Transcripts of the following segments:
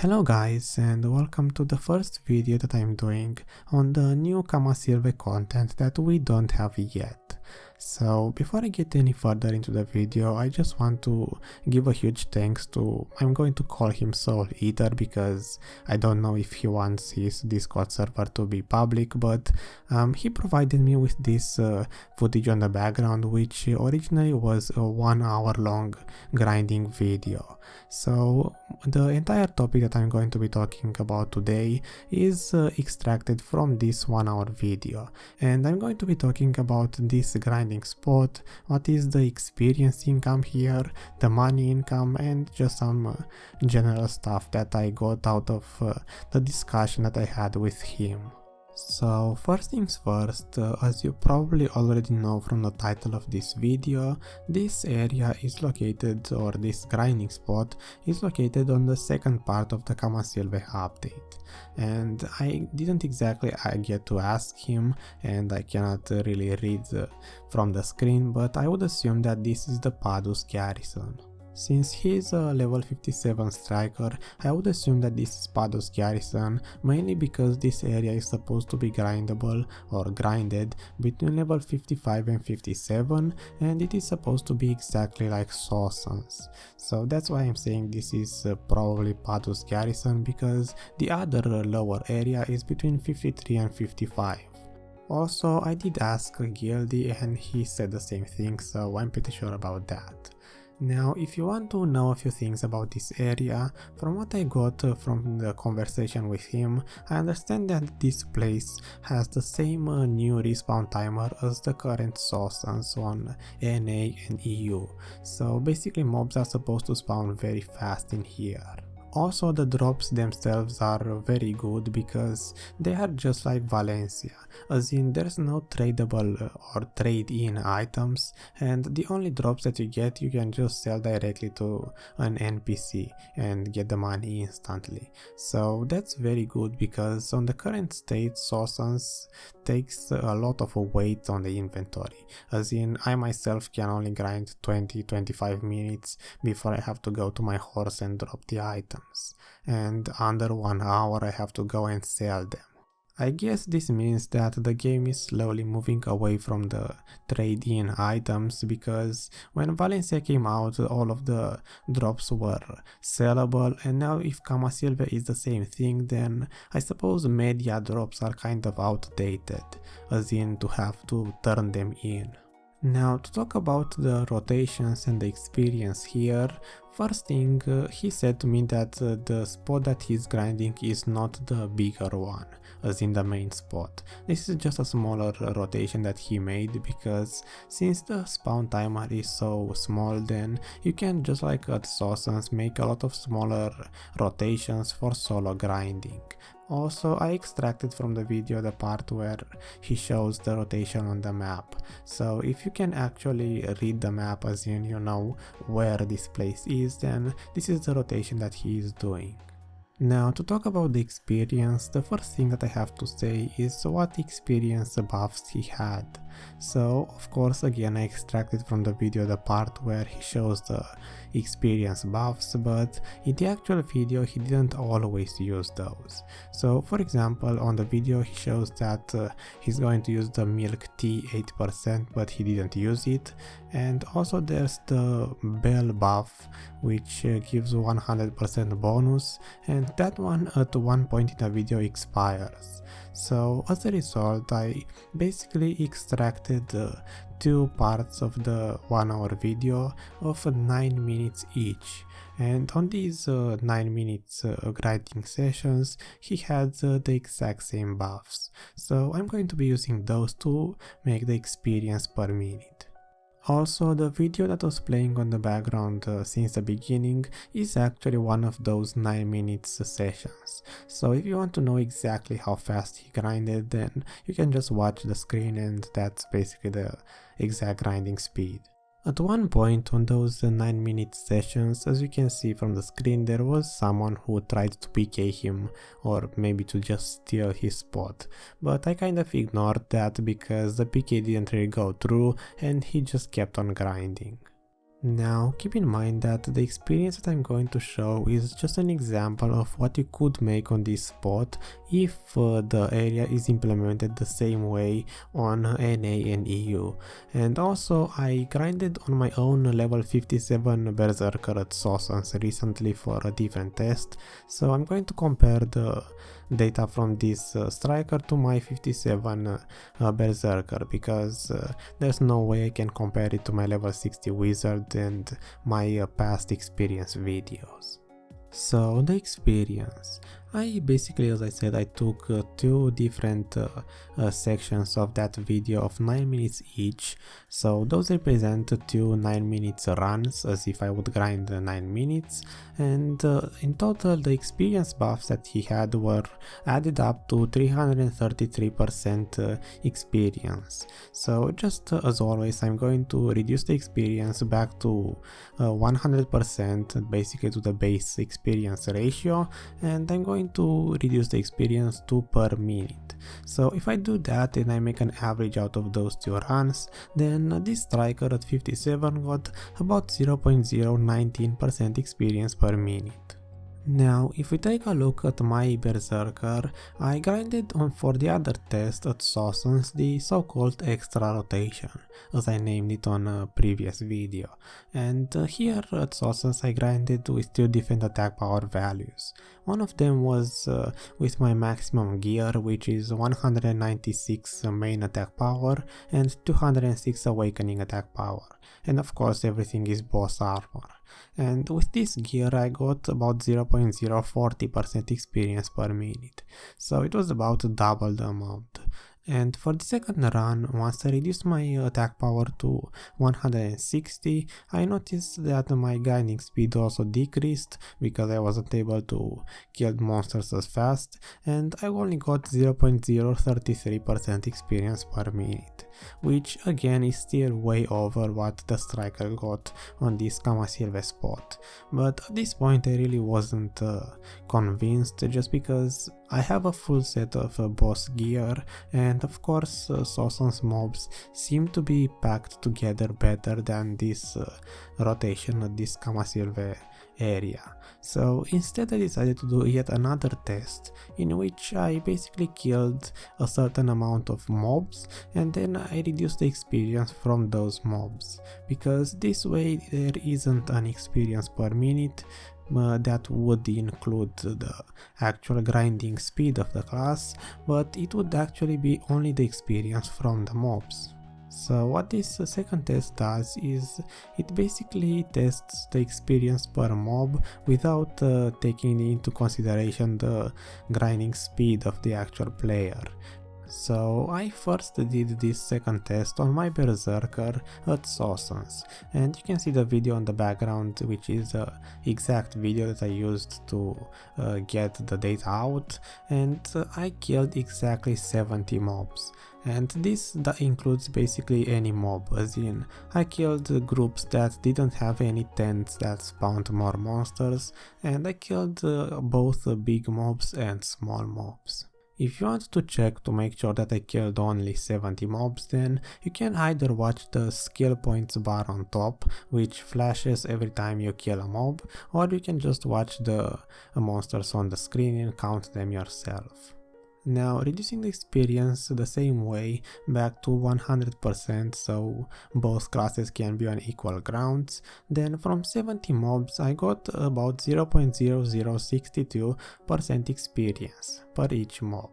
Hello guys, and welcome to the first video that I'm doing on the new Kamasylvia content that we don't have yet. So before I get any further into the video, I just want to give a huge thanks to, I'm going to call him SoulEater because I don't know if he wants his Discord server to be public, but he provided me with this footage on the background, which originally was a 1 hour long grinding video. So the entire topic that I'm going to be talking about today is extracted from this 1 hour video, and I'm going to be talking about this grinding spot, what is the experience income here, the money income, and just some general stuff that I got out of the discussion that I had with him. So first things first, as you probably already know from the title of this video, this area is located, or this grinding spot is located on the second part of the Kamasylvia update. And I didn't exactly get to ask him, and I cannot really read from the screen, but I would assume that this is the Padus garrison. Since he is a level 57 striker, I would assume that this is Padus garrison, mainly because this area is supposed to be grindable or grinded between level 55 and 57, and it is supposed to be exactly like Sosans. So that's why I'm saying this is probably Padus garrison, because the other lower area is between 53 and 55. Also, I did ask Gildy and he said the same thing, so I'm pretty sure about that. Now, if you want to know a few things about this area, from what I got from the conversation with him, I understand that this place has the same new respawn timer as the current Sosans on NA and EU, so basically mobs are supposed to spawn very fast in here. Also, the drops themselves are very good because they are just like Valencia, as in there's no tradable or trade-in items, and the only drops that you get you can just sell directly to an NPC and get the money instantly. So that's very good because on the current state Sosans takes a lot of weight on the inventory, as in I myself can only grind 20-25 minutes before I have to go to my horse and drop the items, and under 1 hour I have to go and sell them. I guess this means that the game is slowly moving away from the trade-in items, because when Valencia came out all of the drops were sellable, and now if Kamasylvia is the same thing, then I suppose media drops are kind of outdated, as in to have to turn them in. Now, to talk about the rotations and the experience here, first thing, he said to me that the spot that he's grinding is not the bigger one, as in the main spot. This is just a smaller rotation that he made, because since the spawn timer is so small, then you can, just like at Sosans, make a lot of smaller rotations for solo grinding. Also, I extracted from the video the part where he shows the rotation on the map, so if you can actually read the map, as in you know where this place is, then this is the rotation that he is doing. Now, to talk about the experience, the first thing that I have to say is what experience buffs he had. So, of course, again I extracted from the video the part where he shows the experience buffs, but in the actual video he didn't always use those. So, for example, on the video he shows that he's going to use the milk tea 8%, but he didn't use it. And also there's the bell buff, which gives 100% bonus, and that one at one point in the video expires. So as a result, I basically extracted two parts of the 1 hour video of 9 minutes each, and on these 9 minutes grinding sessions he had the exact same buffs, so I'm going to be using those to make the experience per minute. Also, the video that was playing on the background since the beginning is actually one of those 9 minutes sessions. So if you want to know exactly how fast he grinded, then you can just watch the screen, and that's basically the exact grinding speed. At one point on those 9-minute sessions, as you can see from the screen, there was someone who tried to PK him, or maybe to just steal his spot, but I kind of ignored that because the PK didn't really go through and he just kept on grinding. Now, keep in mind that the experience that I'm going to show is just an example of what you could make on this spot if the area is implemented the same way on NA and EU. And also, I grinded on my own level 57 Berserker at Sosans recently for a different test, so I'm going to compare the data from this striker to my 57 Berserker, because there's no way I can compare it to my level 60 wizard and my past experience videos. So the experience, I basically, as I said, I took two different sections of that video of 9 minutes each, so those represent two 9 minutes runs, as if I would grind 9 minutes, and in total the experience buffs that he had were added up to 333% experience. So just as always, I'm going to reduce the experience back to 100%, basically to the base experience ratio, and I'm going to reduce the experience to per minute. So if I do that and I make an average out of those two runs, then this striker at 57 got about 0.019% experience per minute. Now, if we take a look at my Berserker, I grinded on for the other test at Sosans the so-called extra rotation, as I named it on a previous video. And here at Sosans I grinded with two different attack power values. One of them was with my maximum gear, which is 196 main attack power and 206 awakening attack power. And of course everything is boss armor. And with this gear I got about 0.040% experience per minute, so it was about double the amount. And for the second run, once I reduced my attack power to 160, I noticed that my grinding speed also decreased because I wasn't able to kill monsters as fast, and I only got 0.033% experience per minute, which again is still way over what the striker got on this Kamasylvia spot. But at this point I really wasn't convinced, just because I have a full set of boss gear, and of course Sosans mobs seem to be packed together better than this rotation at this Kamasylvia area. So instead I decided to do yet another test in which I basically killed a certain amount of mobs and then I reduced the experience from those mobs, because this way there isn't an experience per minute that would include the actual grinding speed of the class, but it would actually be only the experience from the mobs. So what this second test does is it basically tests the experience per mob without taking into consideration the grinding speed of the actual player. So I first did this second test on my Berserker at Sosans, and you can see the video on the background, which is the exact video that I used to get the data out, and I killed exactly 70 mobs. And this includes basically any mob, as in I killed groups that didn't have any tents that spawned more monsters, and I killed both big mobs and small mobs. If you want to check to make sure that I killed only 70 mobs, then you can either watch the skill points bar on top, which flashes every time you kill a mob, or you can just watch the monsters on the screen and count them yourself. Now, reducing the experience the same way back to 100% so both classes can be on equal grounds, then from 70 mobs I got about 0.0062% experience per each mob.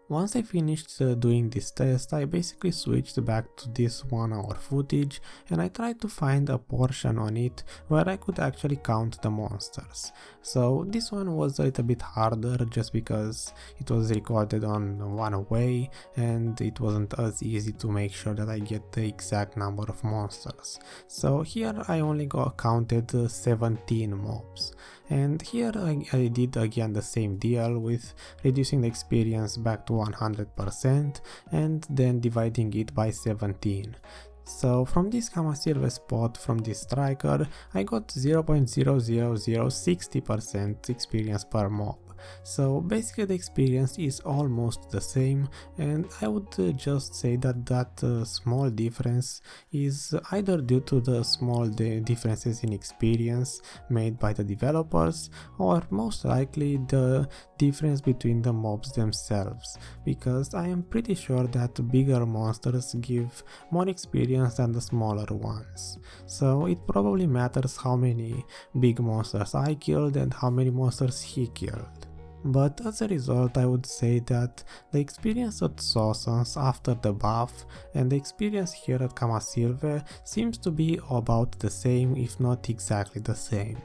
Once I finished doing this test, I basically switched back to this 1 hour footage and I tried to find a portion on it where I could actually count the monsters. So this one was a little bit harder just because it was recorded on one way and it wasn't as easy to make sure that I get the exact number of monsters. So here I only counted 17 mobs. And here I did again the same deal with reducing the experience back to 100% and then dividing it by 17. So from this Kamasylvia spot from this striker I got 0.00060% experience per mob. So basically the experience is almost the same, and I would just say that small difference is either due to the small differences in experience made by the developers, or most likely the difference between the mobs themselves, because I am pretty sure that bigger monsters give more experience than the smaller ones. So it probably matters how many big monsters I killed and how many monsters he killed. But as a result, I would say that the experience at Sosans after the buff and the experience here at Kamasylvia seems to be about the same, if not exactly the same.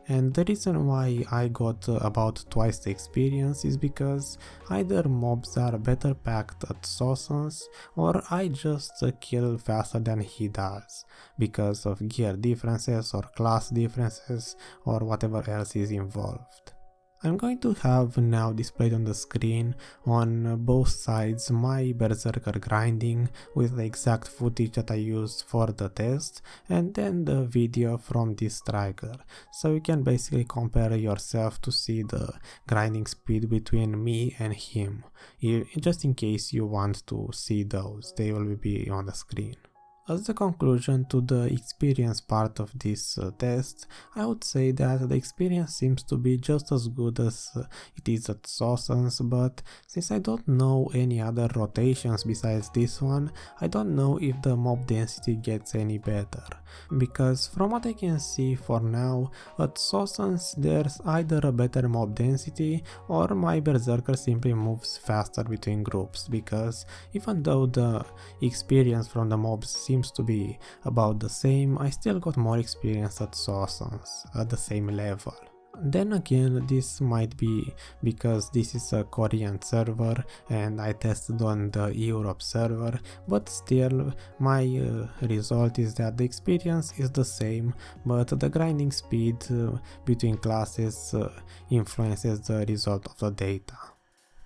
And the reason why I got about twice the experience is because either mobs are better packed at Sosans, or I just kill faster than he does, because of gear differences or class differences or whatever else is involved. I'm going to have now displayed on the screen on both sides my berserker grinding with the exact footage that I used for the test, and then the video from this striker, so you can basically compare yourself to see the grinding speed between me and him. Just in case you want to see those, they will be on the screen. As a conclusion to the experience part of this test, I would say that the experience seems to be just as good as it is at Sosans, but since I don't know any other rotations besides this one, I don't know if the mob density gets any better. Because from what I can see for now, at Sosans there's either a better mob density or my berserker simply moves faster between groups, because even though the experience from the mobs seems to be about the same, I still got more experience at Sosans at the same level. Then again, this might be because this is a Korean server and I tested on the Europe server, but still my result is that the experience is the same, but the grinding speed between classes influences the result of the data.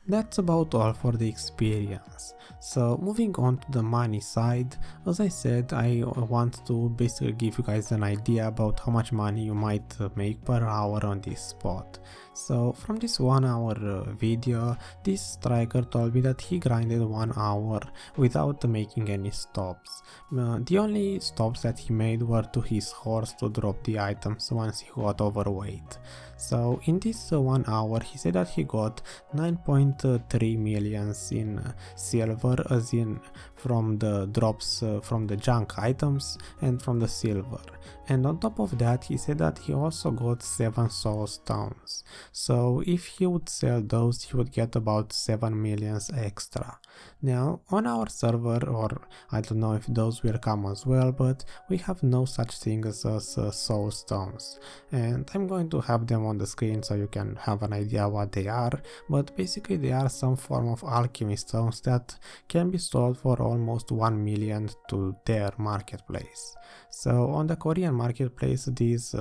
That's about all for the experience. So moving on to the money side, as I said, I want to basically give you guys an idea about how much money you might make per hour on this spot. So from this 1 hour video, this striker told me that he grinded 1 hour without making any stops. The only stops that he made were to his horse to drop the items once he got overweight. So in this 1 hour, he said that he got 9.3 millions in silver, as in from the drops from the junk items and from the silver. And on top of that, he said that he also got 7 soul stones. So if he would sell those, he would get about 7 millions extra. Now on our server, or I don't know if those will come as well, but we have no such thing as soul stones, and I'm going to have them on the screen so you can have an idea what they are. But basically they are some form of alchemy stones that can be sold for almost 1 million to their marketplace. So on the Korean marketplace, these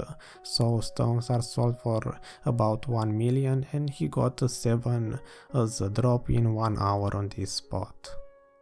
soul stones are sold for about 1 million, and he got 7 as a drop in 1 hour on this spot.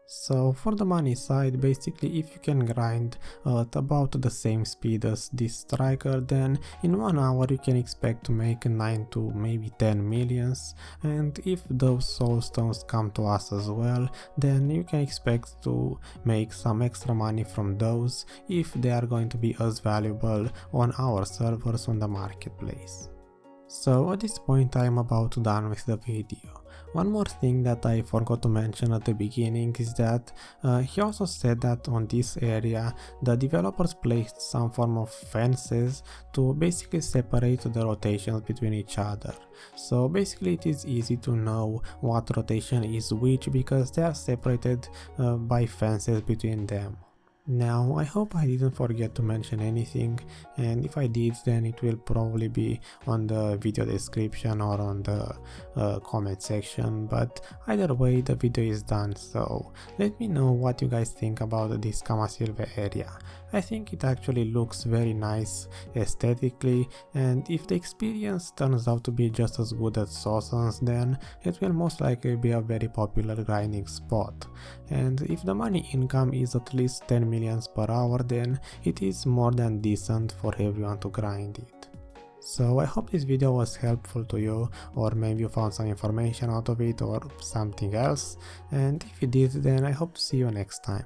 So for the money side, basically if you can grind at about the same speed as this striker, then in 1 hour you can expect to make 9 to maybe 10 millions, and if those soul stones come to us as well, then you can expect to make some extra money from those if they are going to be as valuable on our servers on the marketplace. So at this point I am about done with the video. One more thing that I forgot to mention at the beginning is that he also said that on this area the developers placed some form of fences to basically separate the rotations between each other. So basically it is easy to know what rotation is which because they are separated by fences between them. Now I hope I didn't forget to mention anything, and if I did then it will probably be on the video description or on the comment section, but either way the video is done, so let me know what you guys think about this Kamasylvia area. I think it actually looks very nice aesthetically, and if the experience turns out to be just as good as Sosans, then it will most likely be a very popular grinding spot. And if the money income is at least 10 millions per hour, then it is more than decent for everyone to grind it. So I hope this video was helpful to you, or maybe you found some information out of it or something else, and if you did, then I hope to see you next time.